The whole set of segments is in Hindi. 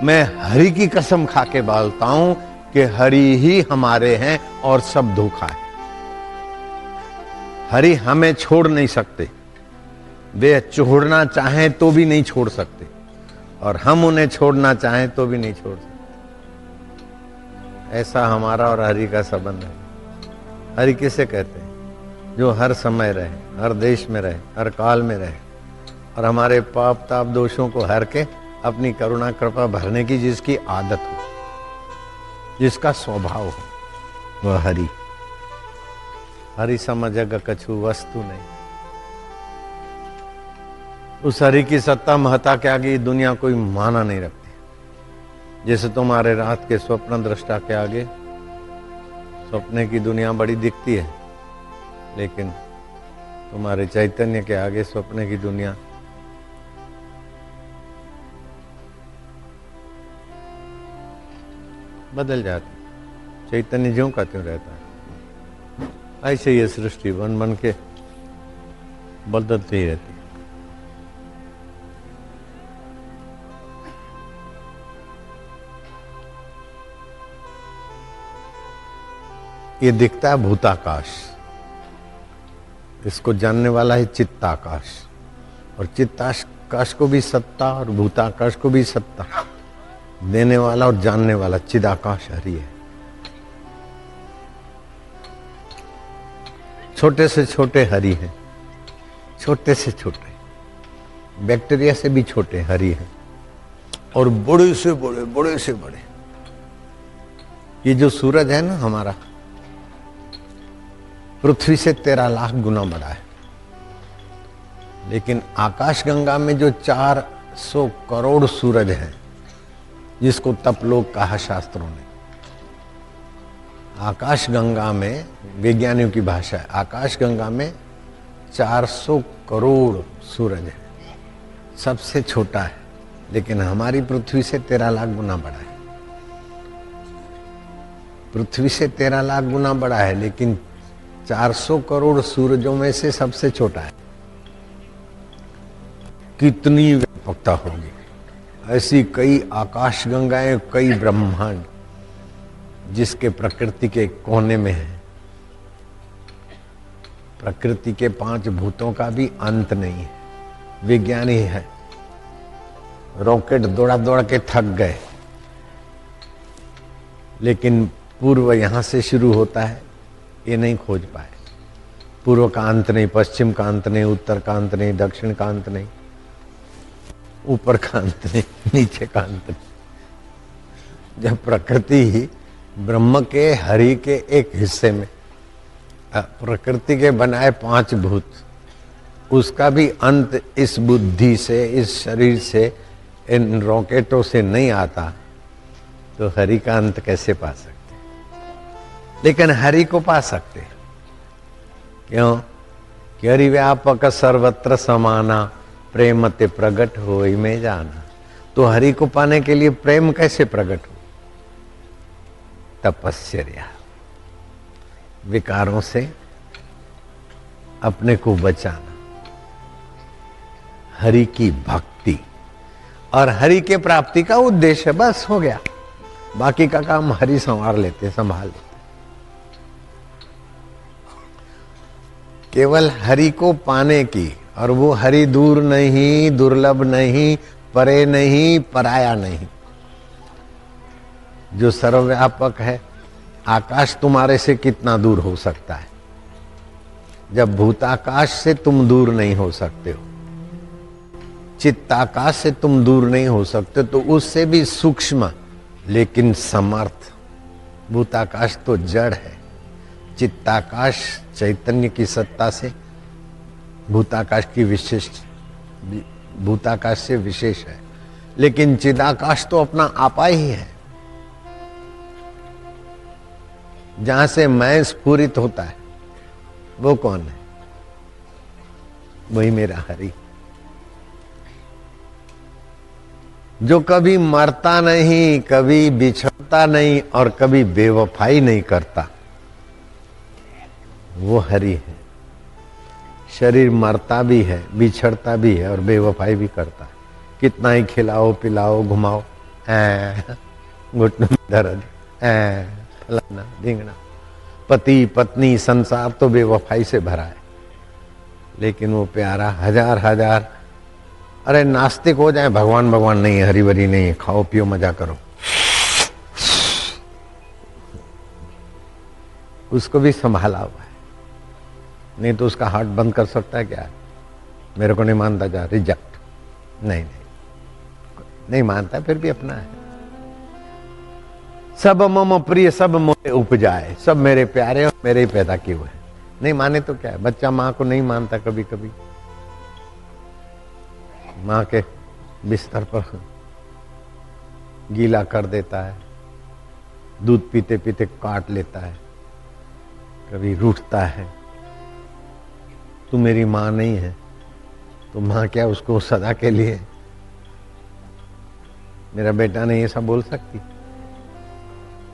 मैं हरि की कसम खा के बोलता हूं कि हरि ही हमारे हैं और सब धोखा है। हरि हमें छोड़ नहीं सकते, वे छोड़ना चाहें तो भी नहीं छोड़ सकते, और हम उन्हें छोड़ना चाहें तो भी नहीं छोड़ सकते। ऐसा हमारा और हरि का संबंध है। हरि किसे कहते हैं? जो हर समय रहे, हर देश में रहे, हर काल में रहे, और हमारे पाप ताप दोषों को हर के अपनी करुणा कृपा भरने की जिसकी आदत हो, जिसका स्वभाव हो, वह हरि। हरि सम जग कछु वस्तु नहीं। उस हरि की सत्ता महत्ता के आगे दुनिया कोई माना नहीं रखती। जैसे तुम्हारे रात के स्वप्न दृष्टा के आगे सपने की दुनिया बड़ी दिखती है, लेकिन तुम्हारे चैतन्य के आगे सपने की दुनिया बदल जाती। चैतन्य ज्यों का त्यों रहता है। ऐसे ये सृष्टि बन बन के बदलती ही रहती है। ये दिखता है भूताकाश, इसको जानने वाला है चित्ताकाश, और चित्ताकाश को भी सत्ता और भूताकाश को भी सत्ता देने वाला और जानने वाला चिदाकाश हरि है। छोटे से छोटे हरि हैं, छोटे से छोटे, बैक्टीरिया से भी छोटे हरि हैं, और बड़े से बड़े, बड़े से बड़े। ये जो सूरज है ना हमारा, पृथ्वी से 13 लाख गुना बड़ा है, लेकिन आकाश गंगा में जो 400 करोड़ सूरज हैं, जिसको तपलोक कहा शास्त्रों ने, आकाश गंगा में, विज्ञानियों की भाषा है, आकाश गंगा में 400 करोड़ सूरज है, सबसे छोटा है, लेकिन हमारी पृथ्वी से 13 लाख गुना बड़ा है। पृथ्वी से 13 लाख गुना बड़ा है, लेकिन 400 करोड़ सूरजों में से सबसे छोटा है। कितनी व्यापकता होगी। ऐसी कई आकाश गंगाएं, कई ब्रह्मांड, जिसके प्रकृति के कोने में है। प्रकृति के 5 भूतों का भी अंत नहीं है। विज्ञानी है, रॉकेट दौड़ा दौड़ा के थक गए, लेकिन पूर्व यहां से शुरू होता है, ये नहीं खोज पाए। पूर्व का अंत नहीं, पश्चिम का अंत नहीं, उत्तर का अंत नहीं, दक्षिण का अंत नहीं, ऊपर का अंत नहीं, नीचे का अंत नहीं। जब प्रकृति ही ब्रह्म के, हरि के एक हिस्से में, प्रकृति के बनाए 5 भूत, उसका भी अंत इस बुद्धि से, इस शरीर से, इन रॉकेटों से नहीं आता, तो हरि का अंत कैसे पा सकते? लेकिन हरि को पा सकते। क्यों? कि हरि व्यापक सर्वत्र समाना, प्रेम ते प्रगट होई में जाना। तो हरि को पाने के लिए प्रेम कैसे प्रकट हो? तपस्या, विकारों से अपने को बचाना, हरि की भक्ति, और हरि के प्राप्ति का उद्देश्य, बस हो गया। बाकी का काम हरि संभाल लेते, संभाल लेते। केवल हरि को पाने की, और वो हरि दूर नहीं, दुर्लभ नहीं, परे नहीं, पराया नहीं, जो सर्वव्यापक है। आकाश तुम्हारे से कितना दूर हो सकता है? जब भूताकाश से तुम दूर नहीं हो सकते हो, चित्ताकाश से तुम दूर नहीं हो सकते, तो उससे भी सूक्ष्म लेकिन समर्थ भूताकाश तो जड़ है। चित्ताकाश चैतन्य की सत्ता से भूताकाश की विशेष, भूताकाश से विशेष है, लेकिन चिदाकाश तो अपना आपा ही है। जहां से मैं स्फुरित होता है, वो कौन है? वही मेरा हरि, जो कभी मरता नहीं, कभी बिछड़ता नहीं, और कभी बेवफाई नहीं करता, वो हरि है। शरीर मरता भी है, बिछड़ता भी है, और बेवफाई भी करता है। कितना ही खिलाओ, पिलाओ, घुमाओ, घुटनों में दर्द, फलाना ढींगना। पति पत्नी संसार तो बेवफाई से भरा है, लेकिन वो प्यारा हजार हजार, अरे नास्तिक हो जाए, भगवान भगवान नहीं है, हरी भरी नहीं है, खाओ पियो मजा करो, उसको भी संभाला हुआ है। नहीं तो उसका हार्ट बंद कर सकता है क्या? मेरे को नहीं मानता, जा रिजेक्ट, नहीं नहीं मानता, फिर भी अपना है। सब मम प्रिय सब मोरे उपजाए, सब मेरे प्यारे और मेरे ही पैदा किए हुए। नहीं माने तो क्या है, बच्चा माँ को नहीं मानता, कभी कभी माँ के बिस्तर पर गीला कर देता है, दूध पीते पीते काट लेता है, कभी रूठता है, तू मेरी माँ नहीं है, तो माँ क्या उसको सदा के लिए? मेरा बेटा नहीं, ऐसा बोल सकती?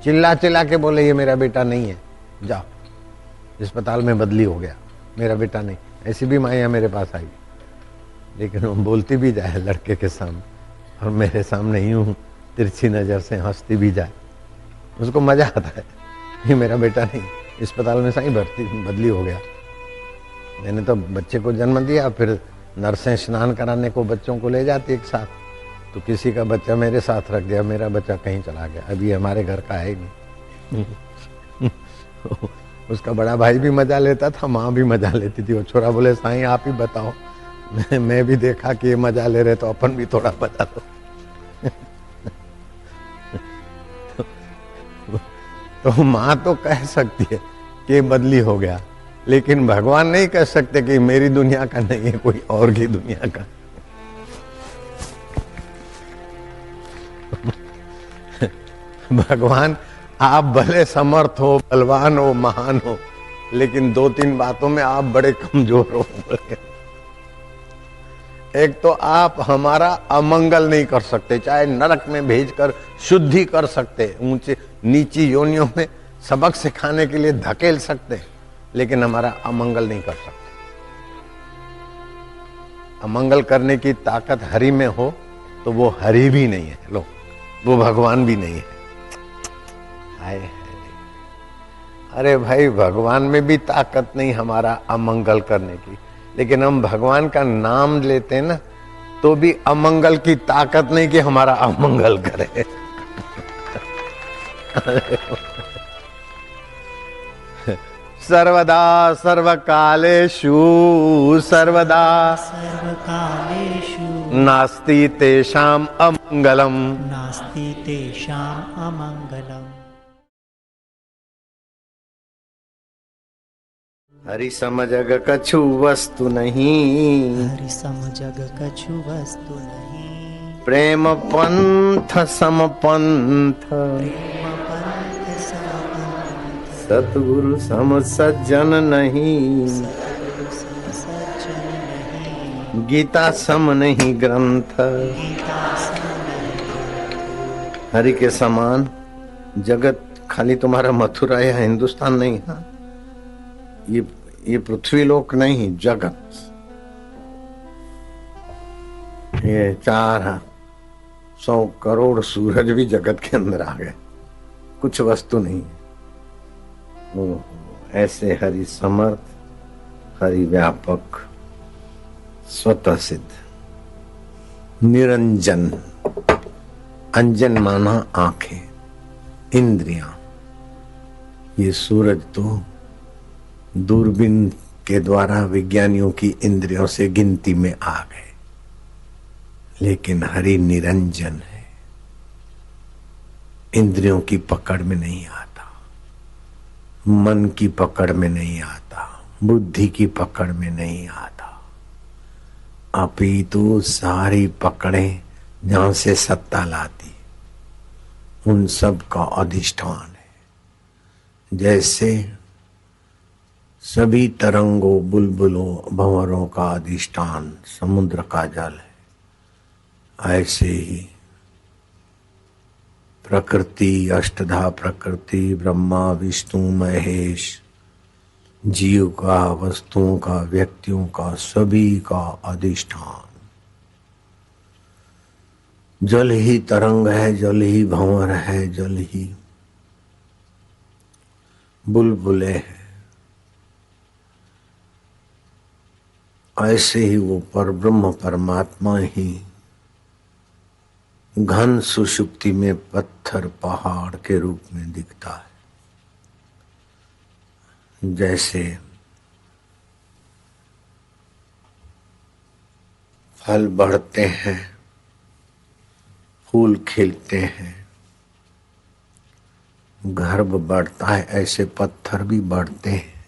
चिल्ला चिल्ला के बोले ये मेरा बेटा नहीं है, जाओ अस्पताल में बदली हो गया, मेरा बेटा नहीं। ऐसी भी माँ मेरे पास आई, लेकिन वो बोलती भी जाए लड़के के सामने और मेरे सामने यूं तिरछी नजर से हंसती भी जाए, उसको मजा आता है। ये मेरा बेटा नहीं, अस्पताल में सही भर्ती बदली हो गया। मैंने तो बच्चे को जन्म दिया, फिर नर्सें स्नान कराने को बच्चों को ले जाती एक साथ, तो किसी का बच्चा मेरे साथ रख दिया, मेरा बच्चा कहीं चला गया, अभी हमारे घर का है ही नहीं। उसका बड़ा भाई भी मजा लेता था, माँ भी मजा लेती थी। वो छोरा बोले साईं आप ही बताओ, मैं भी देखा कि ये मजा ले रहे तो अपन भी थोड़ा मजा लो। तो माँ तो कह सकती है कि बदली हो गया, लेकिन भगवान नहीं कह सकते कि मेरी दुनिया का नहीं है, कोई और की दुनिया का। भगवान आप भले समर्थ हो, बलवान हो, महान हो, लेकिन दो तीन बातों में आप बड़े कमजोर हो। एक तो आप हमारा अमंगल नहीं कर सकते, चाहे नरक में भेजकर शुद्धि कर सकते, ऊंचे नीची योनियों में सबक सिखाने के लिए धकेल सकते, लेकिन हमारा अमंगल नहीं कर सकते। अमंगल करने की ताकत हरि में हो तो वो हरि भी नहीं है, लो वो भगवान भी नहीं है। हाय अरे भाई, भगवान में भी ताकत नहीं हमारा अमंगल करने की, लेकिन हम भगवान का नाम लेते हैं ना, तो भी अमंगल की ताकत नहीं कि हमारा अमंगल करे। सर्वदा सर्वकालेषु सर्वदा सर्वकालेषु नास्ति तेषाम् अमंगलम, नास्ति तेषाम् अमंगलम्। हरि सम जग कछु वस्तु नहीं, हरि सम जग कछु वस्तु नहीं, प्रेम पंथ सम पंथ, प्रेम पंथ सम पंथ, सतगुरु सम सज्जन नहीं, सतगुरु सम सज्जन नहीं, गीता सम नहीं ग्रंथ। गीता सम नहीं। हरि के समान जगत खाली तुम्हारा मथुरा या हिंदुस्तान नहीं है, ये पृथ्वी लोक नहीं, जगत। ये 400 करोड़ सूरज भी जगत के अंदर आ गए, कुछ वस्तु नहीं है। ऐसे हरि समर्थ, हरि व्यापक, स्वतः सिद्ध, निरंजन। अंजन माना आंखें, इंद्रियां। ये सूरज तो दूरबीन के द्वारा विज्ञानियों की इंद्रियों से गिनती में आ गए, लेकिन हरि निरंजन है, इंद्रियों की पकड़ में नहीं आता, मन की पकड़ में नहीं आता, बुद्धि की पकड़ में नहीं आता, अपितु सारी पकड़ें जहां से सत्ता लाती उन सब का अधिष्ठान है। जैसे सभी तरंगों, बुलबुलों, भंवरों का अधिष्ठान समुद्र का जल है, ऐसे ही प्रकृति, अष्टधा प्रकृति, ब्रह्मा विष्णु महेश, जीव का, वस्तुओं का, व्यक्तियों का, सभी का अधिष्ठान। जल ही तरंग है, जल ही भंवर है, जल ही बुलबुले है। ऐसे ही वो परब्रह्म परमात्मा ही घन सुषुप्ति में पत्थर पहाड़ के रूप में दिखता है। जैसे फल बढ़ते हैं, फूल खिलते हैं, गर्भ बढ़ता है, ऐसे पत्थर भी बढ़ते हैं।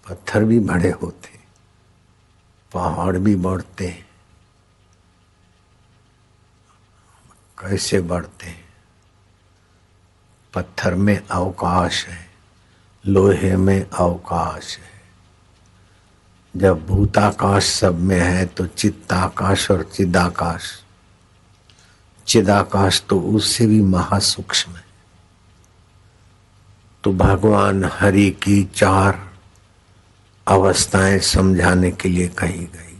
पत्थर भी बड़े होते, पहाड़ भी बढ़ते हैं। कैसे बढ़ते हैं? पत्थर में अवकाश है, लोहे में अवकाश है। जब भूताकाश सब में है तो चित्ताकाश और चिदाकाश, चिदाकाश तो उससे भी महासूक्ष्म है। तो भगवान हरि की 4 अवस्थाएं समझाने के लिए कही गई।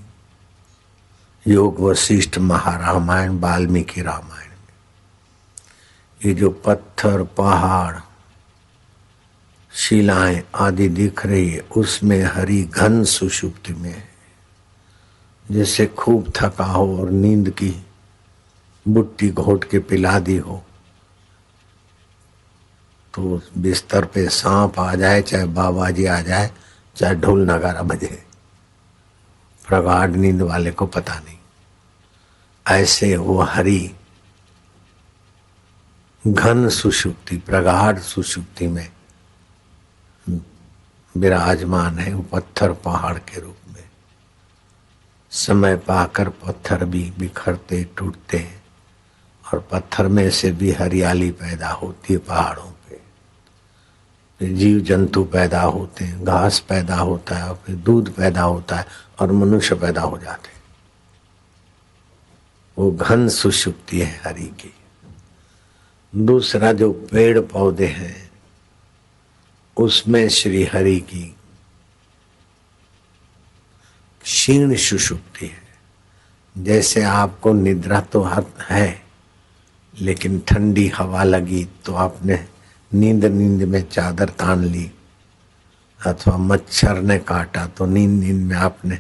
योग वशिष्ठ महारामायण, वाल्मीकि रामायण में ये जो पत्थर पहाड़ शिलाएं आदि दिख रही है, उसमें हरि घन सुषुप्ति में है। जैसे खूब थका हो और नींद की बुट्टी घोट के पिला दी हो, तो बिस्तर पे सांप आ जाए, चाहे बाबा जी आ जाए, चाहे ढोल नगारा बजे, प्रगाढ़ नींद वाले को पता नहीं। ऐसे वो हरि घन सुषुप्ति, प्रगाढ़ सुषुप्ति में विराजमान है। वो पत्थर पहाड़ के रूप में समय पाकर पत्थर भी बिखरते टूटते हैं, और पत्थर में से भी हरियाली पैदा होती है। पहाड़ों पे जीव जंतु पैदा होते हैं, घास पैदा होता है, फिर दूध पैदा होता है और मनुष्य पैदा हो जाते हैं। वो घन सुषुप्ति है हरि की। दूसरा जो पेड़ पौधे हैं, उसमें श्री हरि की क्षीण सुषुप्ति है। जैसे आपको निद्रा तो है, लेकिन ठंडी हवा लगी तो आपने नींद में चादर तान ली, अथवा मच्छर ने काटा तो नींद में आपने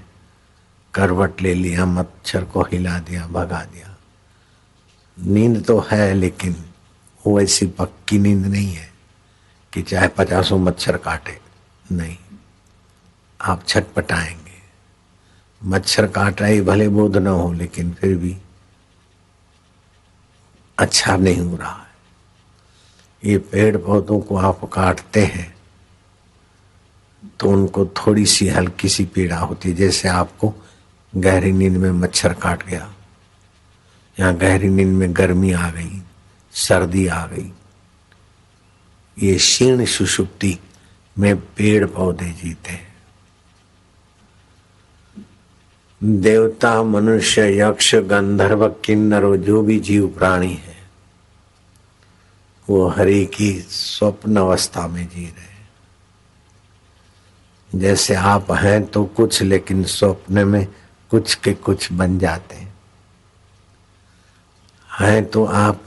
करवट ले लिया, मच्छर को हिला दिया, भगा दिया। नींद तो है, लेकिन वो ऐसी पक्की नींद नहीं है कि चाहे 50 मच्छर काटे, नहीं, आप छटपटाएंगे। मच्छर काट रही भले बोध न हो, लेकिन फिर भी अच्छा नहीं हो रहा है। ये पेड़ पौधों को आप काटते हैं तो उनको थोड़ी सी हल्की सी पीड़ा होती है। जैसे आपको गहरी नींद में मच्छर काट गया, या गहरी नींद में गर्मी आ गई, सर्दी आ गई, ये क्षीण सुषुप्ति में पेड़ पौधे जीते हैं। देवता, मनुष्य, यक्ष, गंधर्व, किन्नर, जो भी जीव प्राणी है, वो हरि की स्वप्न अवस्था में जी रहे हैं। जैसे आप हैं तो कुछ, लेकिन स्वप्न में कुछ के कुछ बन जाते हैं तो आप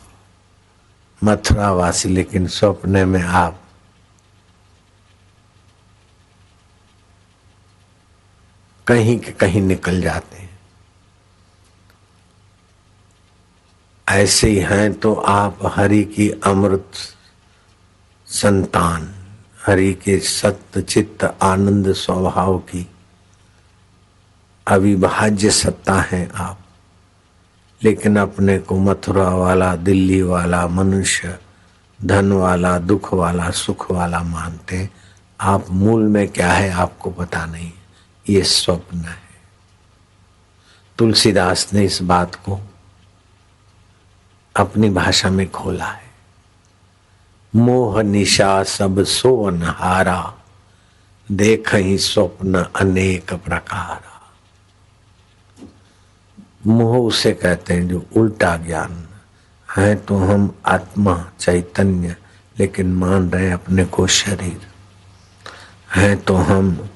मथुरावासी, लेकिन स्वप्न में आप कहीं के कहीं निकल जाते हैं। ऐसे ही हैं तो आप हरि की अमृत संतान, हरि के सत्य चित्त आनंद स्वभाव की अविभाज्य सत्ता हैं आप। लेकिन अपने को मथुरा वाला, दिल्ली वाला, मनुष्य, धन वाला, दुख वाला, सुख वाला मानते। आप मूल में क्या है आपको पता नहीं, ये स्वप्न है। तुलसीदास ने इस बात को अपनी भाषा में खोला है। मोह निशा सब सोवन हारा, देख ही स्वप्न अनेक प्रकारा। मोह उसे कहते हैं जो उल्टा ज्ञान है। तो हम आत्मा चैतन्य, लेकिन मान रहे अपने को शरीर है। तो हम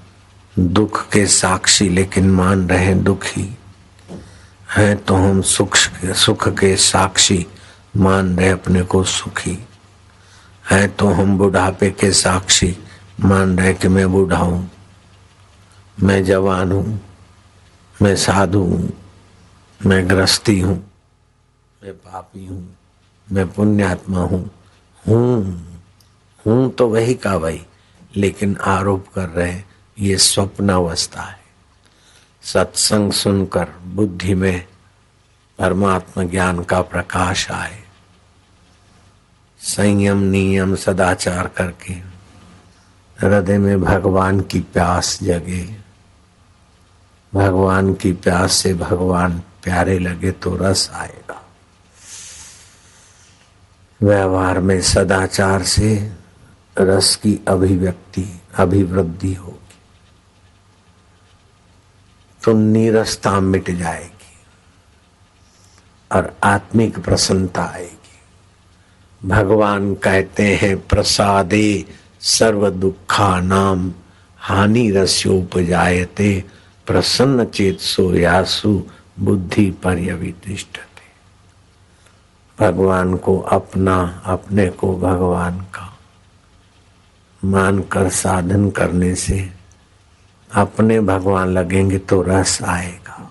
दुख के साक्षी, लेकिन मान रहे दुखी। है तो हम सुख के साक्षी मान रहे अपने को सुखी, है तो हम बुढ़ापे के साक्षी मान रहे कि मैं बूढ़ा हूं, मैं जवान हूं, मैं साधु हूं, मैं गृहस्थी हूं, मैं पापी हूं, मैं पुण्यात्मा हूं। हूं तो वही का वही, लेकिन आरोप कर रहे हैं ये स्वप्नावस्था है। सत्संग सुनकर बुद्धि में परमात्मा ज्ञान का प्रकाश आए, संयम नियम सदाचार करके हृदय में भगवान की प्यास जगे, भगवान की प्यास से भगवान प्यारे लगे तो रस आएगा। व्यवहार में सदाचार से रस की अभिवृद्धि होगी तो नीरसता मिट जाएगी और आत्मिक प्रसन्नता आएगी। भगवान कहते हैं प्रसादे सर्व दुखानाम हानि रस्योपजायते प्रसन्न चेतसो यासु बुद्धि पर्यवितिष्ठते। भगवान को अपना, अपने को भगवान का मानकर साधन करने से अपने भगवान लगेंगे तो रस आएगा।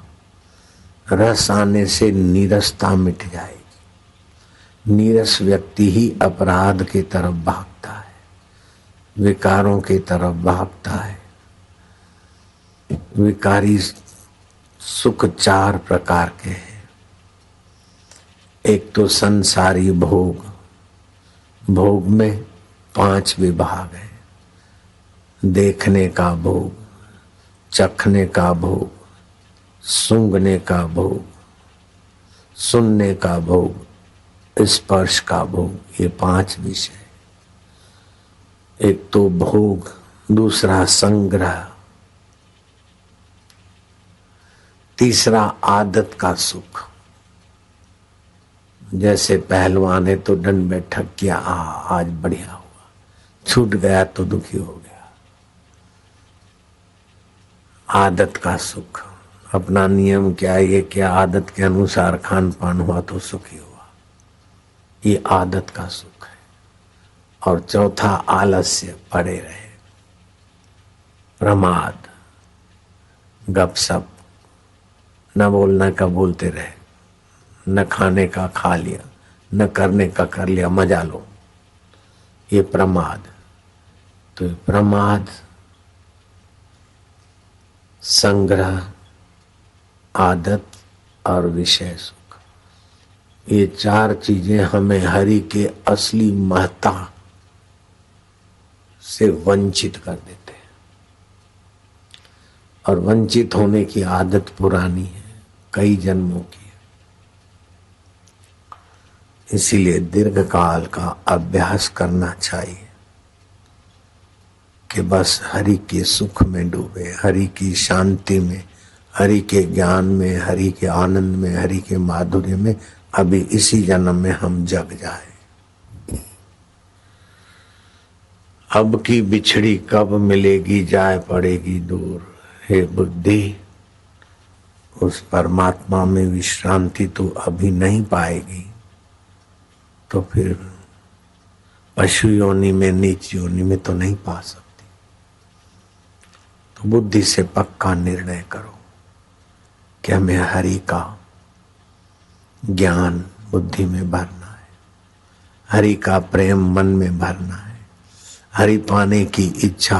रस आने से नीरसता मिट जाएगी। नीरस व्यक्ति ही अपराध की तरफ भागता है, विकारों की तरफ भागता है। विकारी सुख 4 प्रकार के हैं। एक तो संसारी भोग, भोग में 5 विभाग है। देखने का भोग, चखने का भोग, सूंघने का भोग, सुनने का भोग, स्पर्श का भोग, ये 5 विषय। एक तो भोग, दूसरा संग्रह, तीसरा आदत का सुख। जैसे पहलवान है तो दंड बैठक किया, आज बढ़िया हुआ, छूट गया तो दुखी हो गया। आदत का सुख, अपना नियम क्या है, ये क्या आदत के अनुसार खान पान हुआ तो सुखी हुआ, ये आदत का सुख है। और चौथा आलस्य, पड़े रहे, प्रमाद, गपसप, न बोलने का बोलते रहे, न खाने का खा लिया, न करने का कर लिया, मजा लो, ये प्रमाद। तो ये प्रमाद, संग्रह, आदत और विषय सुख, ये 4 चीजें हमें हरि के असली महत्ता से वंचित कर देते हैं। और वंचित होने की आदत पुरानी है, कई जन्मों की। इसीलिए दीर्घ काल का अभ्यास करना चाहिए कि बस हरि के सुख में डूबे, हरि की शांति में, हरि के ज्ञान में, हरि के आनंद में, हरि के माधुर्य में अभी इसी जन्म में हम जग जाए। अब की बिछड़ी कब मिलेगी, जाए पड़ेगी दूर। हे बुद्धि, उस परमात्मा में विश्रांति तो अभी नहीं पाएगी तो फिर पशु योनि में, नीच योनि में तो नहीं पा सकती। तो बुद्धि से पक्का निर्णय करो कि हमें हरि का ज्ञान बुद्धि में भरना है, हरि का प्रेम मन में भरना है, हरि पाने की इच्छा,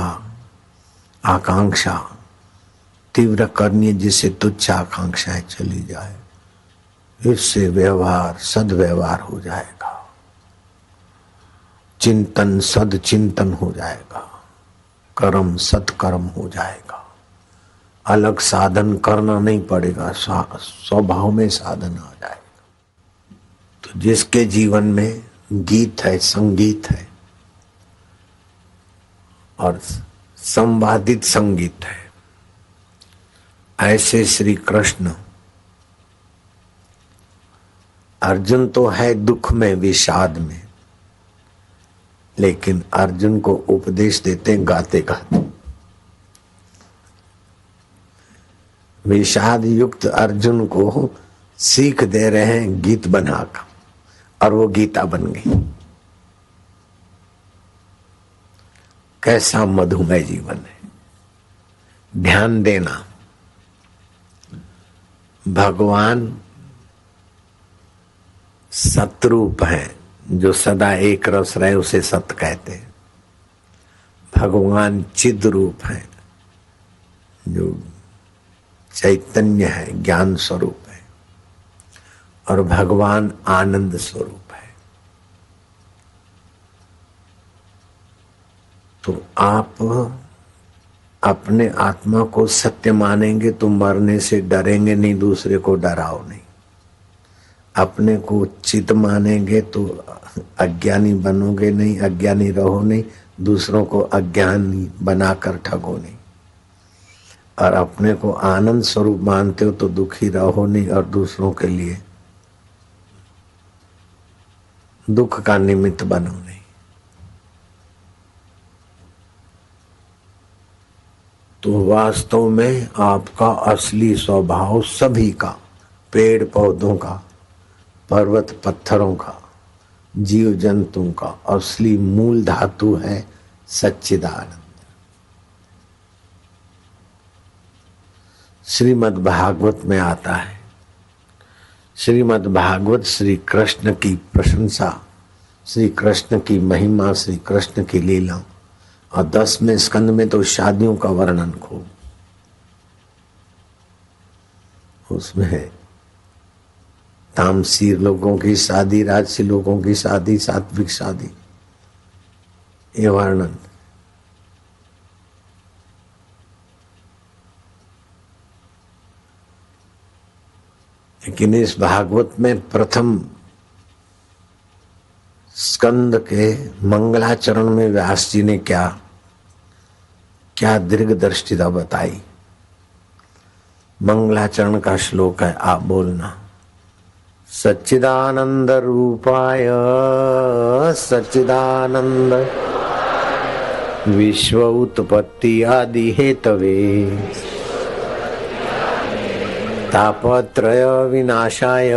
आकांक्षा तीव्र करनी, जिससे तुच्छ आकांक्षाएं चली जाए, इससे व्यवहार सद्व्यवहार हो जाएगा, चिंतन सदचिंतन हो जाएगा, कर्म सत्कर्म हो जाएगा। अलग साधन करना नहीं पड़ेगा, स्वभाव में साधन आ जाएगा। तो जिसके जीवन में गीत है, संगीत है और संवादित संगीत है, ऐसे श्री कृष्ण, अर्जुन तो है दुख में, विषाद में, लेकिन अर्जुन को उपदेश देते गाते गाते। विषाद युक्त अर्जुन को सीख दे रहे हैं गीत बनाकर, और वो गीता बन गई। कैसा मधुमय जीवन है। ध्यान देना, भगवान सतरूप है, जो सदा एक रस रहे उसे सत कहते हैं। भगवान चिद रूप है, जो चैतन्य है, ज्ञान स्वरूप है, और भगवान आनंद स्वरूप है। तो आप अपने आत्मा को सत्य मानेंगे तो मरने से डरेंगे नहीं, दूसरे को डराओ नहीं। अपने को चित मानेंगे तो अज्ञानी बनोगे नहीं, अज्ञानी रहो नहीं, दूसरों को अज्ञानी बनाकर ठगो नहीं। और अपने को आनंद स्वरूप मानते हो तो दुखी रहो नहीं, और दूसरों के लिए दुख का निमित्त बनो नहीं। तो वास्तव में आपका असली स्वभाव सभी का, पेड़ पौधों का, पर्वत पत्थरों का, जीव जंतुओं का असली मूल धातु है सच्चिदानंद। श्रीमद् भागवत में आता है, श्रीमद् भागवत श्री कृष्ण की प्रशंसा, श्री कृष्ण की महिमा, श्री कृष्ण की लीला, और 10वें स्कंद में तो शादियों का वर्णन खूब। उसमें तामसी लोगों की शादी, राजसी लोगों की शादी, सात्विक शादी, ये वर्णन। लेकिन इस भागवत में प्रथम स्कंद के मंगलाचरण में व्यास जी ने क्या क्या दीर्घ दृष्टिता बताई। मंगलाचरण का श्लोक है, आप बोलना। सच्चिदानंद रूपाय सच्चिदानंद विश्व उत्पत्ति आदि हेतवे तापत्रय विनाशाय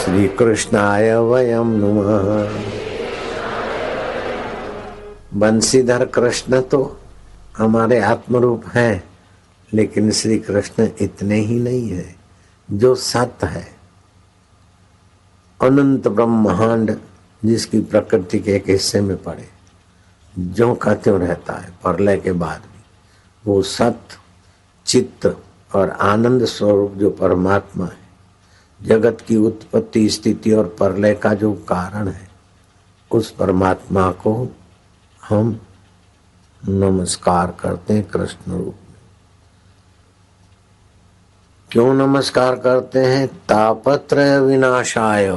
श्री कृष्णाय वयम नमः। बंसीधर कृष्ण तो हमारे आत्मरूप हैं, लेकिन श्री कृष्ण इतने ही नहीं है, जो सत है, अनंत ब्रह्मांड जिसकी प्रकृति के एक हिस्से में पड़े, जो का त्यों रहता है प्रलय के बाद भी, वो सत चित्त और आनंद स्वरूप जो परमात्मा है, जगत की उत्पत्ति स्थिति और प्रलय का जो कारण है, उस परमात्मा को हम नमस्कार करते हैं कृष्ण रूप में। क्यों नमस्कार करते हैं? तापत्रय विनाशाय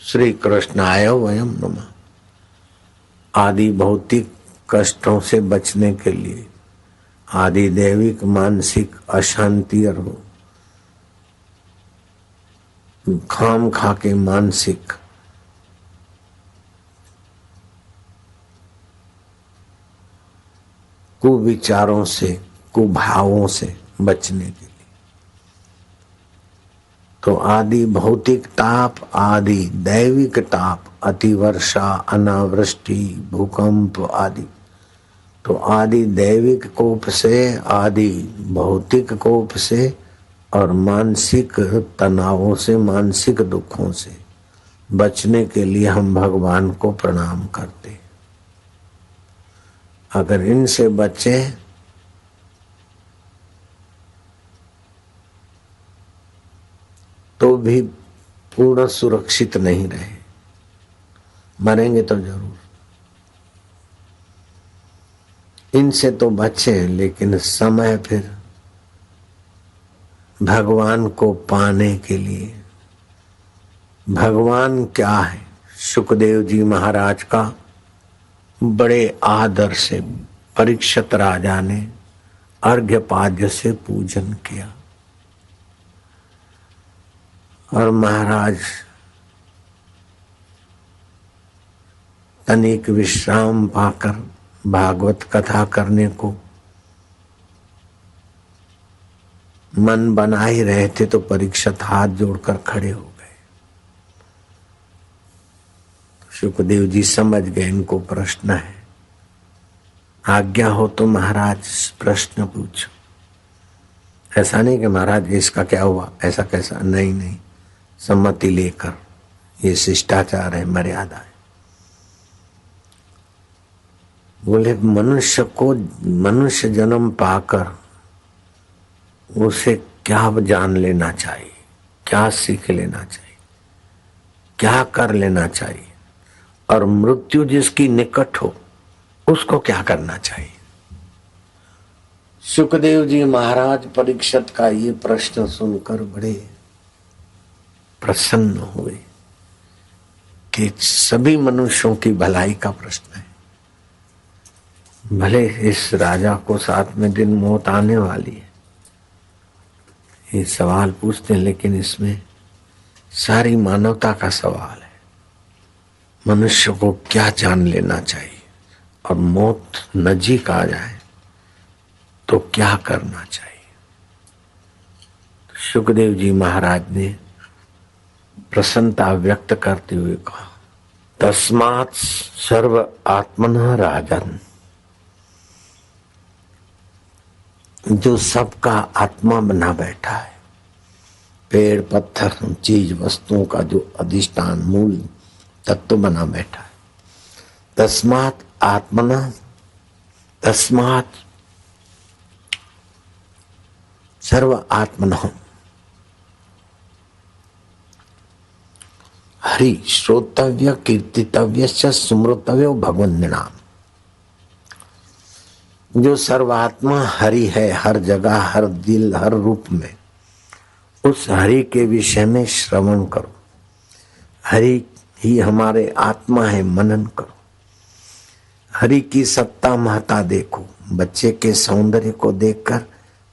श्री कृष्णाय वयम नमः। आदि भौतिक कष्टों से बचने के लिए, आदि दैविक मानसिक अशांति और खाम खा के मानसिक कुविचारों से, कुभावों से बचने के लिए, तो आदि भौतिक ताप, आदि दैविक ताप, अतिवर्षा, अनावृष्टि, भूकंप आदि, तो आदि दैविक कोप से, आदि भौतिक कोप से और मानसिक तनावों से, मानसिक दुखों से बचने के लिए हम भगवान को प्रणाम करते। अगर इनसे बचे तो भी पूर्ण सुरक्षित नहीं रहे, मरेंगे तो जरूर। इनसे तो बचे, लेकिन समय फिर भगवान को पाने के लिए। भगवान क्या है? सुखदेव जी महाराज का बड़े आदर से परीक्षित राजा ने अर्घ्यपाद्य से पूजन किया, और महाराज तनिक विश्राम पाकर भागवत कथा करने को मन बना ही रहे थे तो परीक्षित हाथ जोड़कर खड़े हो गए। सुखदेव जी समझ गए इनको प्रश्न है, आज्ञा हो तो महाराज प्रश्न पूछो। ऐसा नहीं कि महाराज इसका क्या हुआ, ऐसा कैसा, नहीं नहीं, सम्मति लेकर, ये शिष्टाचार है, मर्यादा है। बोले मनुष्य जन्म पाकर उसे क्या जान लेना चाहिए, क्या सीख लेना चाहिए, क्या कर लेना चाहिए, और मृत्यु जिसकी निकट हो उसको क्या करना चाहिए। सुखदेव जी महाराज परीक्षित का ये प्रश्न सुनकर बड़े प्रसन्न हुए कि सभी मनुष्यों की भलाई का प्रश्न है। भले इस राजा को 7वें दिन मौत आने वाली है, ये सवाल पूछते हैं, लेकिन इसमें सारी मानवता का सवाल है। मनुष्य को क्या जान लेना चाहिए और मौत नजीक आ जाए तो क्या करना चाहिए। सुखदेव जी महाराज ने प्रसन्नता व्यक्त करते हुए कहा, तस्मात् सर्व आत्मनः राजन्, जो सबका आत्मा बना बैठा है, पेड़ पत्थर चीज वस्तुओं का जो अधिष्ठान मूल तत्व बना बैठा है, तस्मात् आत्मनः, तस्मात् सर्व आत्मनः हरि श्रोतव्य कीर्तितव्य स्मृतव्य भगवन्नाम। जो सर्वात्मा हरि है, हर जगह, हर दिल, हर रूप में, उस हरि के विषय में श्रवण करो। हरि ही हमारे आत्मा है, मनन करो। हरि की सत्ता महता देखो। बच्चे के सौंदर्य को देखकर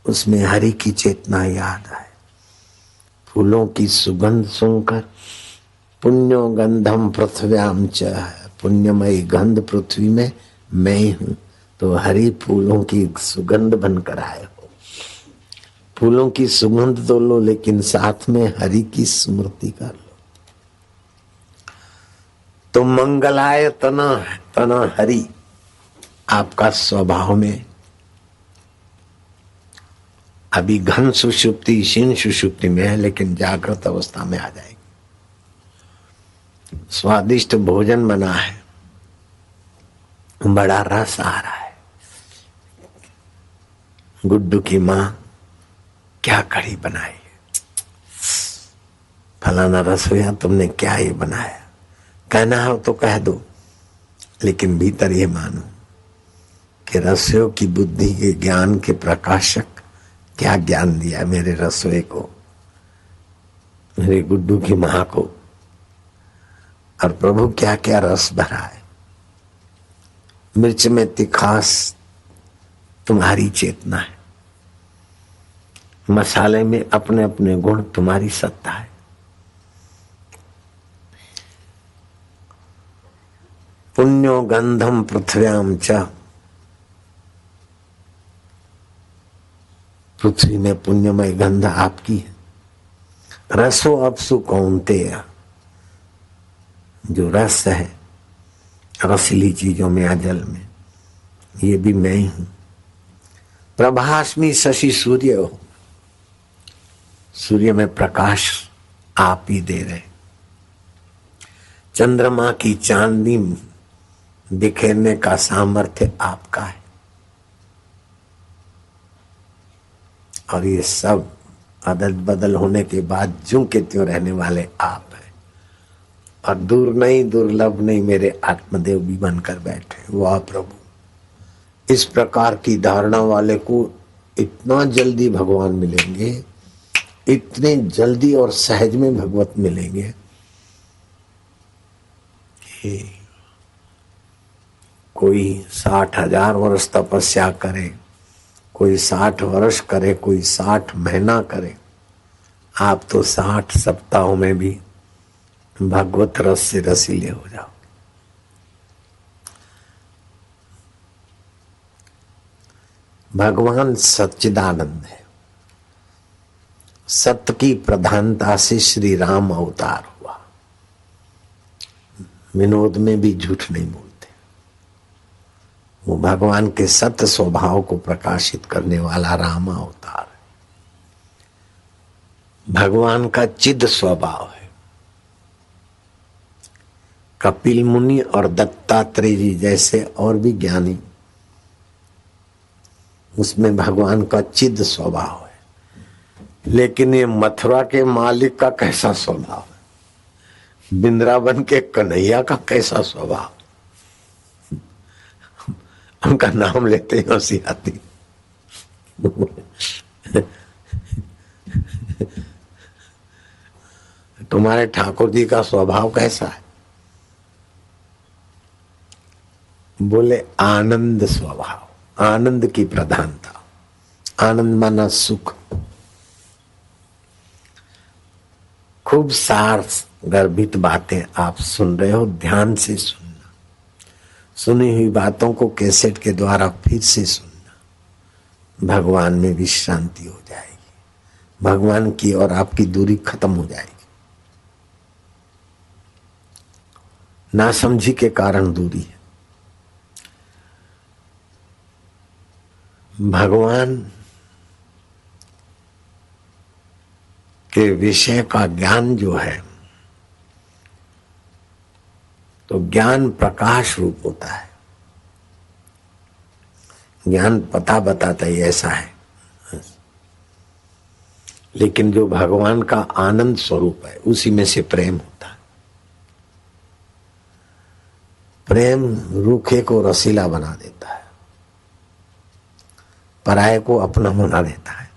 उसमें हरि की चेतना याद आए। फूलों की सुगंध सुनकर पुण्यो गंधम पृथ्व्याम च, पुण्यमयी गंध पृथ्वी में मैं ही हूँ, तो हरि फूलों की सुगंध बनकर आए हो। फूलों की सुगंध तो लो, लेकिन साथ में हरि की स्मृति कर लो। तो मंगलाय तना हरि आपका स्वभाव में अभी घन सुषुप्ति क्षीण सुषुप्ति में है, लेकिन जागृत अवस्था में आ जाएगी। स्वादिष्ट भोजन बना है, बड़ा रस आ रहा है। गुड्डू की माँ क्या कढ़ी बनाई है, फलाना रसोईया तुमने क्या ये बनाया। कहना हो तो कह दो, लेकिन भीतर ये मानो कि रसोई की बुद्धि के ज्ञान के प्रकाशक क्या ज्ञान दिया मेरे रसोई को, मेरे गुड्डू की माँ को, और प्रभु क्या क्या रस भरा है। मिर्च में तिखास तुम्हारी चेतना है, मसाले में अपने अपने गुण तुम्हारी सत्ता है। पुण्यो गंधम पृथ्व्याम च, पृथ्वी में पुण्यमय गंध आपकी है। रसो अपसु कौन्तेय, जो रस है रसीली चीजों में या जल में, ये भी मैं ही हूं। प्रभास्मि शशि सूर्य हो, सूर्य में प्रकाश आप ही दे रहे। चंद्रमा की चांदनी बिखेरने का सामर्थ्य आपका है। और ये सब अदल बदल होने के बाद ज्यों के त्यों रहने वाले आप हैं। और दूर नहीं, दुर्लभ नहीं, मेरे आत्मदेव भी बनकर बैठे। वाह प्रभु, इस प्रकार की धारणा वाले को इतना जल्दी भगवान मिलेंगे, इतने जल्दी और सहज में भगवत मिलेंगे कि कोई 60,000 वर्ष तपस्या करे, कोई 60 वर्ष करे, कोई 60 महीना करे। आप तो 60 सप्ताहों में भी भगवत रस से रसीले हो जाओ। भगवान सच्चिदानंद है। सत्य की प्रधानता से श्री राम अवतार हुआ। विनोद में भी झूठ नहीं बोलते। वो भगवान के सत्य स्वभाव को प्रकाशित करने वाला राम अवतार है। भगवान का चिद स्वभाव है। कपिल मुनि और दत्तात्रेय जी जैसे और भी ज्ञानी, उसमें भगवान का चिद स्वभाव है। लेकिन ये मथुरा के मालिक का कैसा स्वभाव है, वृंदावन के कन्हैया का कैसा स्वभाव, उनका नाम लेते ही हंसी आती। तुम्हारे ठाकुर जी का स्वभाव कैसा है? बोले आनंद स्वभाव, आनंद की प्रधानता। आनंद माना सुख। खूब सार गर्भित बातें आप सुन रहे हो, ध्यान से सुनना। सुनी हुई बातों को कैसेट के द्वारा फिर से सुनना। भगवान में विश्रांति हो जाएगी, भगवान की और आपकी दूरी खत्म हो जाएगी। नासमझी के कारण दूरी है। भगवान के विषय का ज्ञान जो है, तो ज्ञान प्रकाश रूप होता है। ज्ञान पता बताता ही ऐसा है, लेकिन जो भगवान का आनंद स्वरूप है उसी में से प्रेम होता है। प्रेम रूखे को रसीला बना देता है, पराये को अपना बना देता है।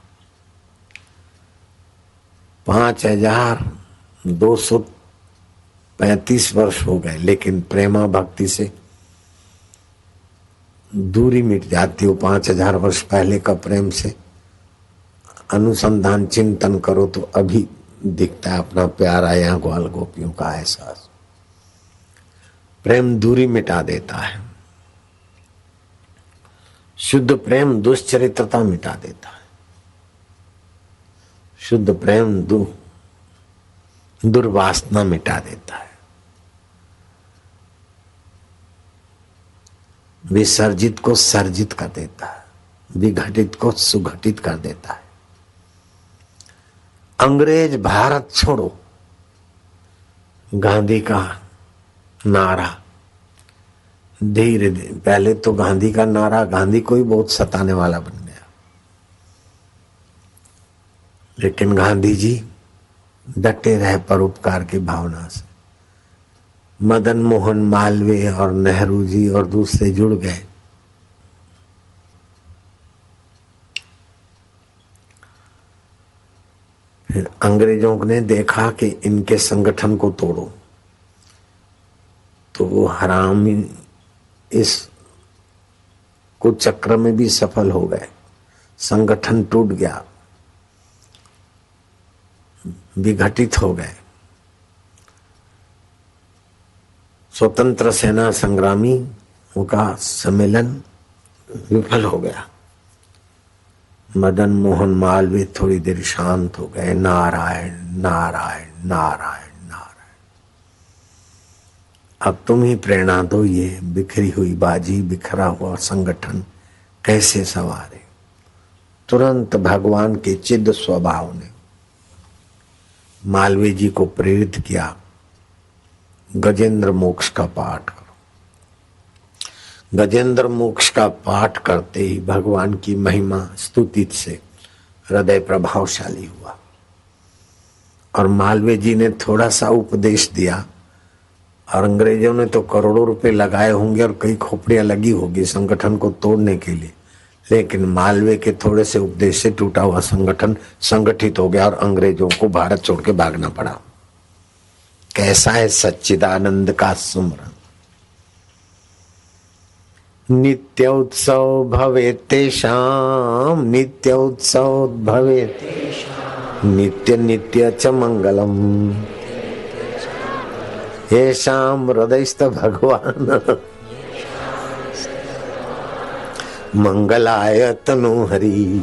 5235 वर्ष हो गए, लेकिन प्रेमा भक्ति से दूरी मिट जाती हो। 5000 वर्ष पहले का प्रेम से अनुसंधान चिंतन करो तो अभी दिखता है अपना प्यारा यहाँ ग्वाल गोपियों का एहसास। प्रेम दूरी मिटा देता है। शुद्ध प्रेम दुश्चरित्रता मिटा देता है। शुद्ध प्रेम दुर्वासना मिटा देता है। विसर्जित को सर्जित कर देता है, विघटित को सुघटित कर देता है। अंग्रेज भारत छोड़ो, गांधी का नारा धीरे धीरे, पहले तो गांधी का नारा गांधी को ही बहुत सताने वाला बन गया, लेकिन गांधी जी डटे रहे परोपकार की भावना से। मदन मोहन मालवीय और नेहरू जी और दूसरे जुड़ गए। फिर अंग्रेजों ने देखा कि इनके संगठन को तोड़ो, तो वो हरामी इस कुचक्र में भी सफल हो गए। संगठन टूट गया, विघटित हो गए। स्वतंत्र सेना संग्रामी का सम्मेलन विफल हो गया। मदन मोहन मालवीय थोड़ी देर शांत हो गए। नारायण नारायण नारायण नारायण। अब तुम ही प्रेरणा दो, ये बिखरी हुई बाजी, बिखरा हुआ संगठन कैसे संवारे। तुरंत भगवान के चिद स्वभाव ने मालवीय जी को प्रेरित किया, गजेंद्र मोक्ष का पाठ करो। गजेंद्र मोक्ष का पाठ करते ही भगवान की महिमा स्तुति से हृदय प्रभावशाली हुआ। और मालवीय जी ने थोड़ा सा उपदेश दिया, और अंग्रेजों ने तो करोड़ों रुपए लगाए होंगे और कई खोपड़ियां लगी होगी संगठन को तोड़ने के लिए, लेकिन मालवीय के थोड़े से उपदेश से टूटा हुआ संगठन संगठित हो गया और अंग्रेजों को भारत छोड़ के भागना पड़ा। कैसा है सच्चिदानंद का सुमरन। नित्य उत्सव भवे तेषाम, नित्य उत्सव भवे नित्य नित्य च मंगलम, येषाम हृदयस्थ भगवान मंगलाय तनु हरि।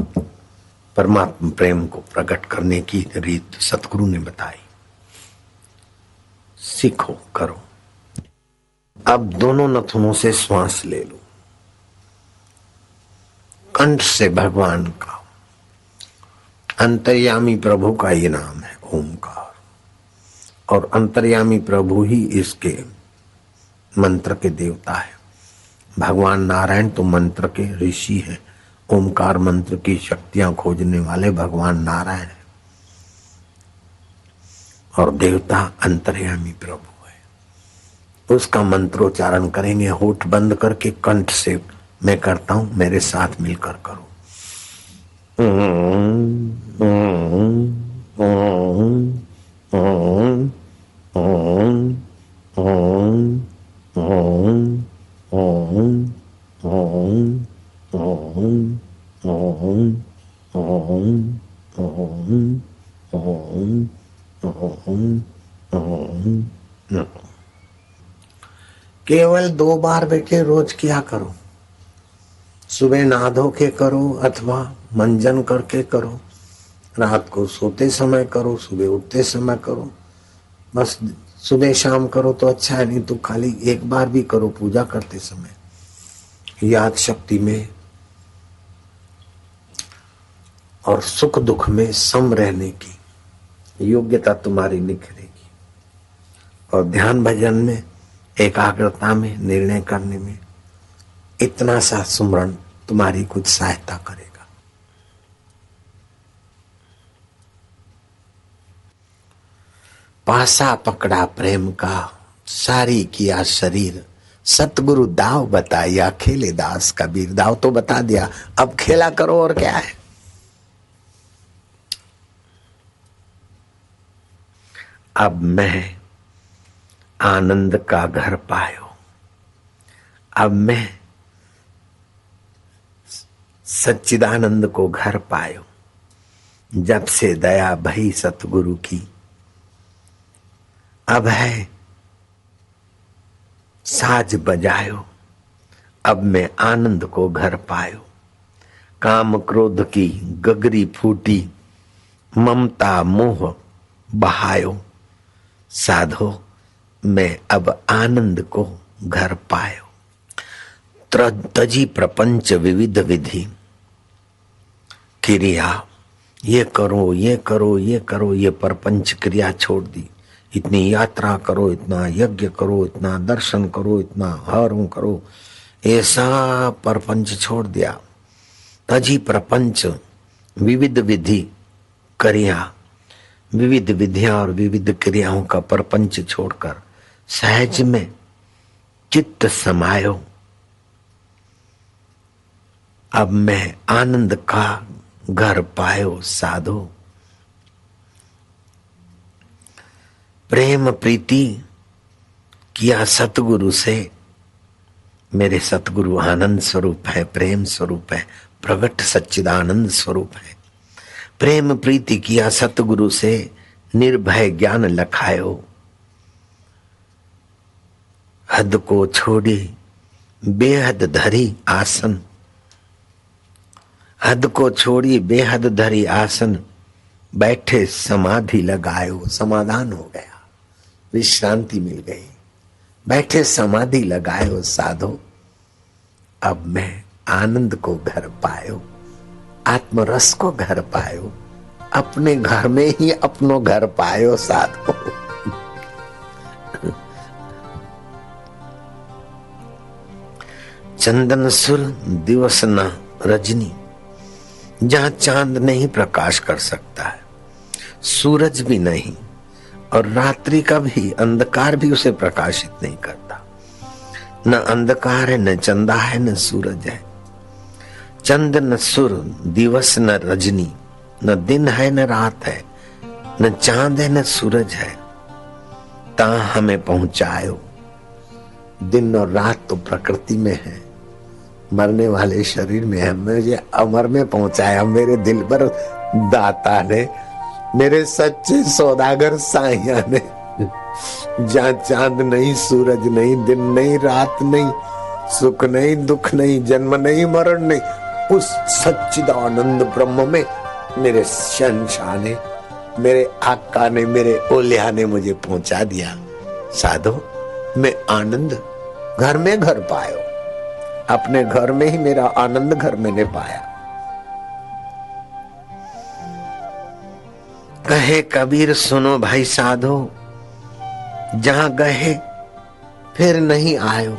परमात्मा प्रेम को प्रकट करने की रीत सतगुरु ने बताई। सीखो, करो। अब दोनों नथुनों से श्वास ले लो। कंठ से भगवान का, अंतर्यामी प्रभु का ये नाम है ओमकार, और अंतर्यामी प्रभु ही इसके मंत्र के देवता है। भगवान नारायण तो मंत्र के ऋषि हैं, ओमकार मंत्र की शक्तियां खोजने वाले भगवान नारायण है, और देवता अंतर्यामी प्रभु है। उसका मंत्रोच्चारण करेंगे होठ बंद करके, कंठ से मैं करता हूं, मेरे साथ मिलकर करो। केवल 2 बार बेटे रोज किया करो। सुबह नहा धो के करो अथवा मंजन करके करो, रात को सोते समय करो, सुबह उठते समय करो। बस सुबह शाम करो तो अच्छा है, नहीं तो खाली 1 बार भी करो पूजा करते समय। याद शक्ति में और सुख दुख में सम रहने की योग्यता तुम्हारी निखरेगी, और ध्यान भजन में, एकाग्रता में, निर्णय करने में इतना सा सुमरण तुम्हारी कुछ सहायता करेगा। पासा पकड़ा प्रेम का, सारी किया शरीर, सतगुरु दाव बताया, खेले दास कबीर। दाव तो बता दिया, अब खेला करो, और क्या है। अब मैं आनंद का घर पायो, अब मैं सच्चिदानंद को घर पायो। जब से दया भई सतगुरु की, अब है साज बजायो, अब मैं आनंद को घर पायो। काम क्रोध की गगरी फूटी, ममता मोह बहायो, साधो मैं अब आनंद को घर पायो। तजी प्रपंच विविध विधि, क्रिया ये करो ये करो ये करो, ये प्रपंच क्रिया छोड़ दी। इतनी यात्रा करो, इतना यज्ञ करो, इतना दर्शन करो, इतना हरण करो, ऐसा प्रपंच छोड़ दिया। तजी प्रपंच विविध विधि क्रिया, विविध विधियां और विविध क्रियाओं का प्रपंच छोड़कर सहज में चित्त समायो। अब मैं आनंद का घर पायो, साधो। प्रेम प्रीति किया सतगुरु से। मेरे सतगुरु आनंद स्वरूप है, प्रेम स्वरूप है, प्रगट सच्चिदानंद स्वरूप है। प्रेम प्रीति किया सतगुरु से, निर्भय ज्ञान लखायो। हद को छोड़ी बेहद धरी आसन, हद को छोड़ी बेहद धरी आसन, बैठे समाधि लगायो। समाधान हो गया, विश्रांति मिल गई, बैठे समाधि लगायो, साधो। अब मैं आनंद को घर पायो, आत्मरस को घर पायो, अपने घर में ही अपनो घर पायो, साधो। चंदन सुर दिवस न रजनी, जहां चांद नहीं प्रकाश कर सकता है, सूरज भी नहीं, और रात्रि का भी अंधकार भी उसे प्रकाशित नहीं करता। न अंधकार है, न चंदा है, न सूरज है। चंद न सुर दिवस न रजनी, न दिन है न रात है, न चांद है न सूरज है। ता हमें पहुंचायो। दिन और रात तो प्रकृति में है, मरने वाले शरीर में है। मुझे अमर में पहुंचाया मेरे दिल पर दाता ने, मेरे सच्चे सौदागर साइया ने। जहाँ चांद नहीं, सूरज नहीं, दिन नहीं, रात नहीं, सुख नहीं, दुख नहीं, जन्म नहीं, मरण नहीं, उस सच्चिदानंद ब्रह्म में मेरे शहंशाह ने, मेरे आका ने, मेरे ओलिया ने मुझे पहुंचा दिया। साधो मैं आनंद घर में घर पायो, अपने घर में ही मेरा आनंद घर मैंने पाया। कहे कबीर सुनो भाई साधो, जहां गए फिर नहीं आयो,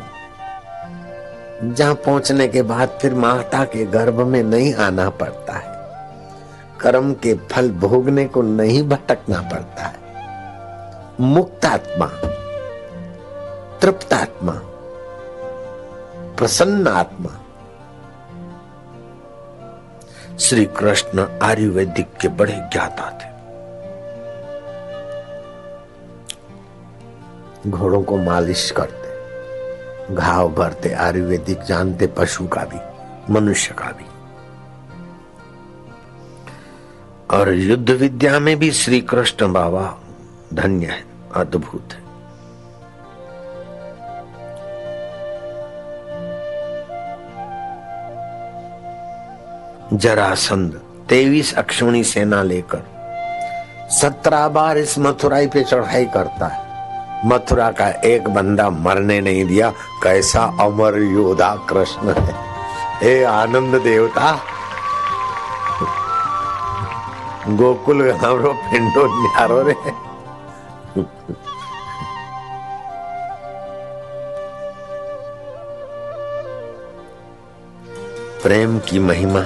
जहां पहुंचने के बाद फिर माता के गर्भ में नहीं आना पड़ता है, कर्म के फल भोगने को नहीं भटकना पड़ता है। मुक्तात्मा, तृप्तात्मा, प्रसन्न आत्मा श्री कृष्ण आयुर्वेदिक के बड़े ज्ञाता थे। घोड़ों को मालिश करते, घाव भरते, आयुर्वेदिक जानते, पशु का भी मनुष्य का भी। और युद्ध विद्या में भी श्री कृष्ण बाबा धन्य है, अद्भुत है। जरासंध 23 अक्षौणी सेना लेकर 17 बार इस मथुराई पे चढ़ाई करता है। मथुरा का एक बंदा मरने नहीं दिया। कैसा अमर योद्धा कृष्ण है। हे आनंद देवता, गोकुल हमरो पिंडो न्यारो रे। प्रेम की महिमा,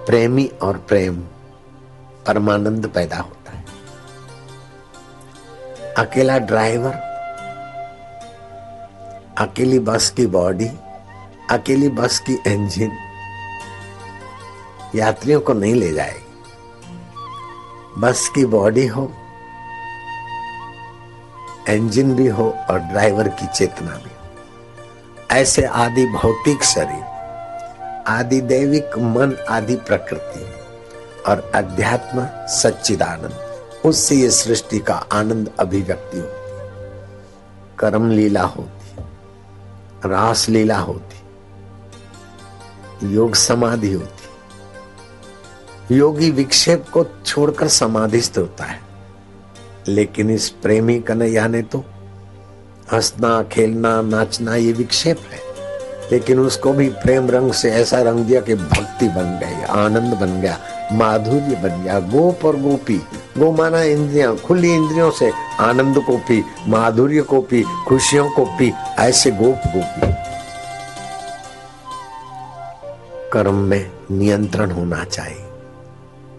प्रेमी और प्रेम परमानंद पैदा होता है। अकेला ड्राइवर, अकेली बस की बॉडी, अकेली बस की इंजन यात्रियों को नहीं ले जाएगी। बस की बॉडी हो, इंजन भी हो और ड्राइवर की चेतना भी हो। ऐसे आदि भौतिक शरीर, आदि दैविक मन, आदि प्रकृति और अध्यात्म सच्चिदानंद, उससे ये सृष्टि का आनंद अभिव्यक्ति होती, कर्म लीला होती, रास लीला होती, योग समाधि होती। योगी विक्षेप को छोड़कर समाधिस्थ होता है, लेकिन इस प्रेमी कन्हैया ने तो हंसना, खेलना, नाचना ये विक्षेप है, लेकिन उसको भी प्रेम रंग से ऐसा रंग दिया कि भक्ति बन गई, आनंद बन गया, माधुर्य बन गया। गोप और गोपी, गो माना इंद्रियां, खुली इंद्रियों से आनंद को पी, माधुर्य को पी, खुशियों को पी, ऐसे गोप गोपी। कर्म में नियंत्रण होना चाहिए,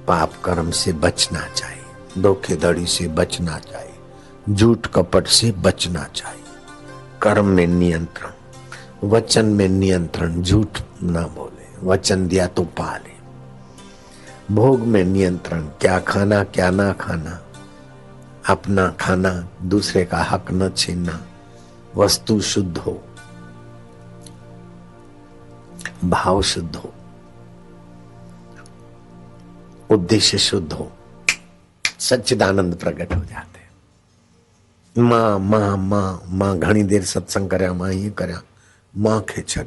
पाप कर्म से बचना चाहिए, धोखेधड़ी से बचना चाहिए, झूठ कपट से बचना चाहिए। कर्म में नियंत्रण, वचन में नियंत्रण, झूठ ना बोले, वचन दिया तो पाले। भोग में नियंत्रण, क्या खाना क्या ना खाना, अपना खाना, दूसरे का हक न छीनना, वस्तु शुद्ध हो, भाव शुद्ध हो, उद्देश्य शुद्ध हो, सच्चिदानंद प्रकट हो जाते। मां मां मां मां घणी देर सत्संग कर्या, मां ये कर्या, मां खे छॾ।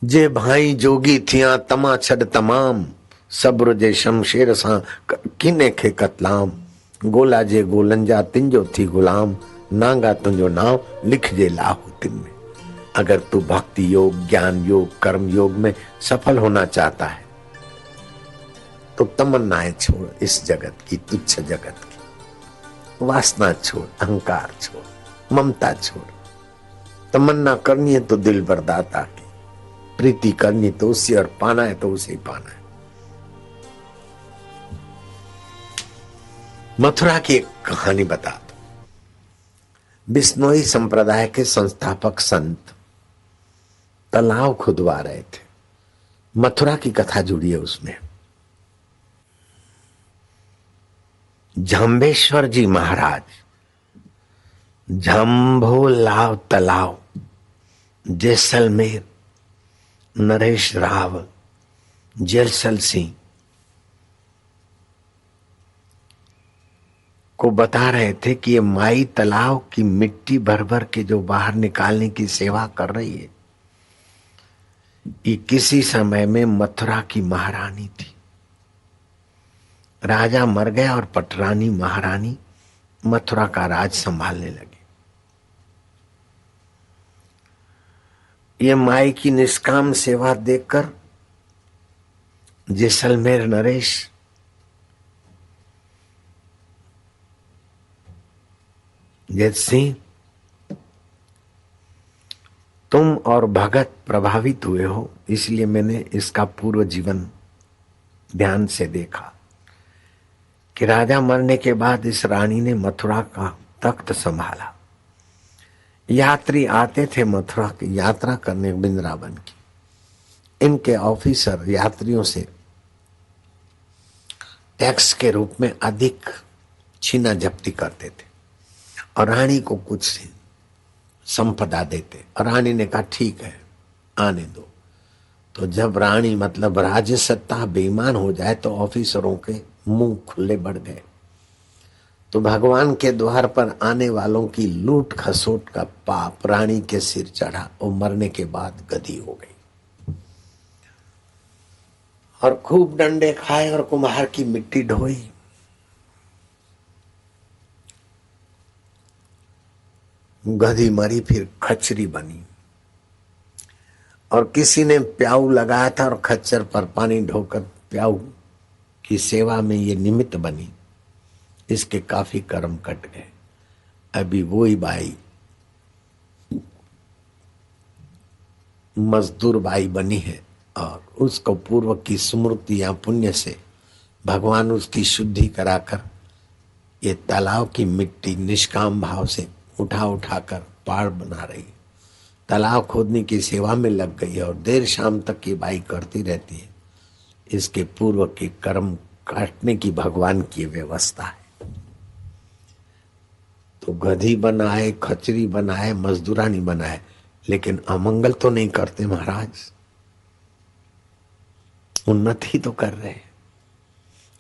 जे भाई जोगी थिया तमा छॾ तमाम, सब्र जे शमशेर सां किने खे कतलाम। गोला जे गोलन जा तिंजो थी गुलाम, नांगा तुंहिंजो नाम लिखजे लाहू तिन में। अगर तू भक्ति योग, ज्ञान योग, कर्म योग में सफल होना चाहता है तो तमन्नाएं छोड़, इस जगत की, तुच्छ जगत की वासना छोड़, अहंकार छोड़, ममता छोड़। तमन्ना करनी है तो दिल बरदाता की, प्रीति करनी तो उससे, और पाना है तो उसे ही पाना है। मथुरा की एक कहानी बता दो। बिश्नोई संप्रदाय के संस्थापक संत तालाब खुदवा रहे थे। मथुरा की कथा जुड़ी है उसमें। जाम्बेश्वर जी महाराज जाम्भो लाव तालाब, जैसलमेर, नरेश राव, जैसल सिंह को बता रहे थे कि ये माई तालाब की मिट्टी भर भर के जो बाहर निकालने की सेवा कर रही है, ये किसी समय में मथुरा की महारानी थी। राजा मर गया और पटरानी महारानी मथुरा का राज संभालने लगी। ये माई की निष्काम सेवा देखकर जैसलमेर नरेश जैत सिंह तुम और भगत प्रभावित हुए हो, इसलिए मैंने इसका पूर्व जीवन ध्यान से देखा कि राजा मरने के बाद इस रानी ने मथुरा का तख्त संभाला। यात्री आते थे मथुरा की यात्रा करने वृंदावन की। इनके ऑफिसर यात्रियों से टैक्स के रूप में अधिक छीना जब्ती करते थे और रानी को कुछ संपदा देते। और रानी ने कहा ठीक है आने दो। तो जब रानी मतलब राज्य सत्ता बेईमान हो जाए तो ऑफिसरों के मुंह खुले बढ़ गए। तो भगवान के द्वार पर आने वालों की लूट खसोट का पाप रानी के सिर चढ़ा और मरने के बाद गधी हो गई और खूब डंडे खाए और कुम्हार की मिट्टी ढोई। गधी मरी, फिर खच्चरी बनी और किसी ने प्याऊ लगाया था और खच्चर पर पानी ढोकर प्याऊ की सेवा में ये निमित्त बनी। इसके काफी कर्म कट गए। अभी वही बाई मजदूर बाई बनी है और उसको पूर्व की स्मृति या पुण्य से भगवान उसकी शुद्धि कराकर ये तालाब की मिट्टी निष्काम भाव से उठा उठाकर पहाड़ बना रही। तालाब खोदने की सेवा में लग गई और देर शाम तक ये बाई करती रहती है। इसके पूर्व के कर्म काटने की भगवान की व्यवस्था है। तो गधी बनाए, खचरी बनाए, मजदूरानी बनाए, लेकिन अमंगल तो नहीं करते महाराज। उन्नति तो कर रहे।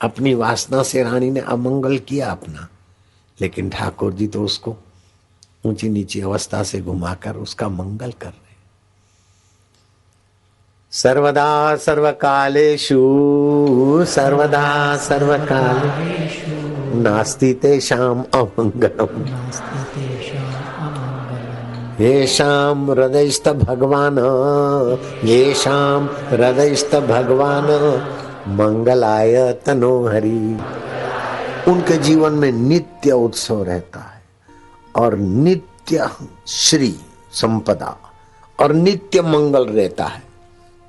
अपनी वासना से रानी ने अमंगल किया अपना, लेकिन ठाकुर जी तो उसको ऊंची नीची अवस्था से घुमाकर उसका मंगल कर रहे। सर्वदा सर्वकालेषु सर्वदा सर्वकालेषु नास्ति तेषाम् अमंगलम् येषाम् हृदयस्थ भगवान् येषाम् हृदयस्थ भगवान् मंगलाय तनो हरि। उनके जीवन में नित्य उत्सव रहता है और नित्य श्री संपदा और नित्य मंगल रहता है।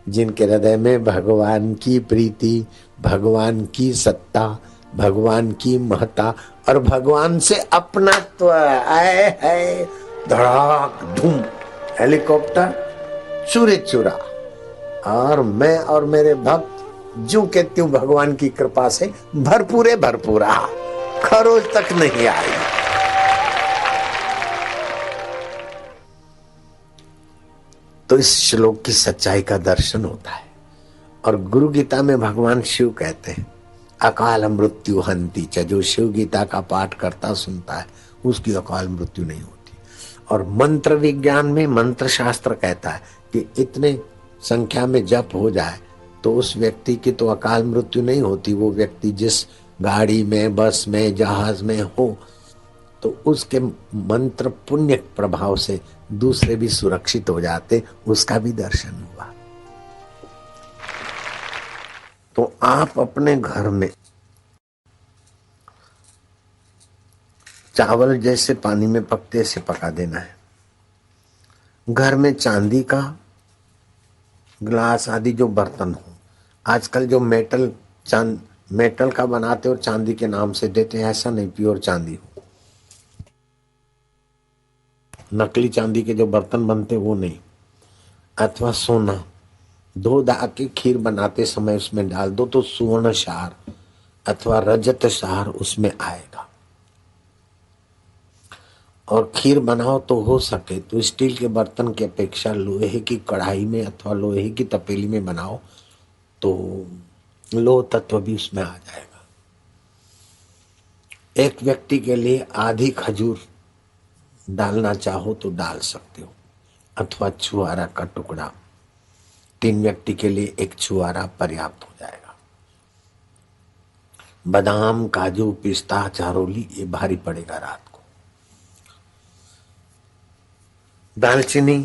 जिनके हृदय में भगवान की प्रीति, भगवान की सत्ता, भगवान की महत्ता और भगवान से अपनात्व आए है। धड़ाक धूम हेलीकॉप्टर चूरे चूरा और मैं और मेरे भक्त जो के त्यों भगवान की कृपा से भरपूरे भरपूरा, खरोच तक नहीं आई। तो इस श्लोक की सच्चाई का दर्शन होता है। और गुरु गीता में भगवान शिव कहते हैं अकाल मृत्यु हंति च। जो शिव गीता का पाठ करता सुनता है उसकी अकाल मृत्यु नहीं होती। और मंत्र विज्ञान में मंत्र शास्त्र कहता है कि इतने संख्या में जप हो जाए तो उस व्यक्ति की तो अकाल मृत्यु नहीं होती। वो व्यक्ति जिस गाड़ी में, बस में, जहाज में हो तो उसके मंत्र पुण्य प्रभाव से दूसरे भी सुरक्षित हो जाते। उसका भी दर्शन हुआ। तो आप अपने घर में चावल जैसे पानी में पकते से पका देना है। घर में चांदी का ग्लास आदि जो बर्तन हो, आजकल जो मेटल का बनाते और चांदी के नाम से देते हैं, ऐसा नहीं, प्योर चांदी हो। नकली चांदी के जो बर्तन बनते वो नहीं। अथवा सोना, दो दा की खीर बनाते समय उसमें डाल दो तो सुवर्ण सार अथवा रजत सार उसमें आएगा। और खीर बनाओ तो हो सके तो स्टील के बर्तन की अपेक्षा लोहे की कढ़ाई में अथवा लोहे की तपेली में बनाओ तो लोह तत्व भी उसमें आ जाएगा। एक व्यक्ति के लिए आधी खजूर डालना चाहो तो डाल सकते हो, अथवा छुआरा का टुकड़ा, 3 व्यक्ति के लिए एक छुआरा पर्याप्त हो जाएगा। बादाम, काजू, पिस्ता, चारोली ये भारी पड़ेगा रात को। दालचीनी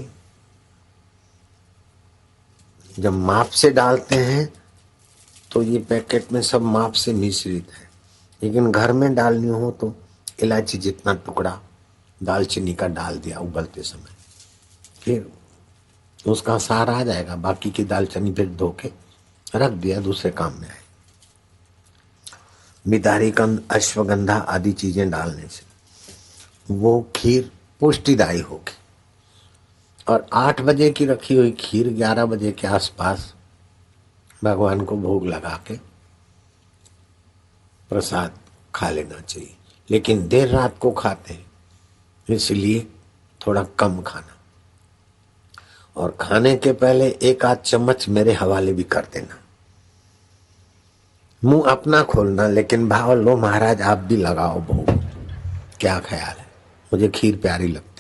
जब माप से डालते हैं तो ये पैकेट में सब माप से मिश्रित है, लेकिन घर में डालनी हो तो इलायची जितना टुकड़ा दालचीनी का डाल दिया उबलते समय, फिर उसका सार आ जाएगा। बाकी की दालचीनी फिर धो के रख दिया, दूसरे काम में आए। बिदारी कंद, अश्वगंधा आदि चीजें डालने से वो खीर पुष्टिदायी होगी। और 8 बजे की रखी हुई खीर 11 बजे के आसपास भगवान को भोग लगा के प्रसाद खा लेना चाहिए। लेकिन देर रात को खाते हैं इसलिए थोड़ा कम खाना, और खाने के पहले 1 आध चम्मच मेरे हवाले भी कर देना। मुंह अपना खोलना, लेकिन भाव लो महाराज आप भी लगाओ भोग। क्या ख्याल है? मुझे खीर प्यारी लगती।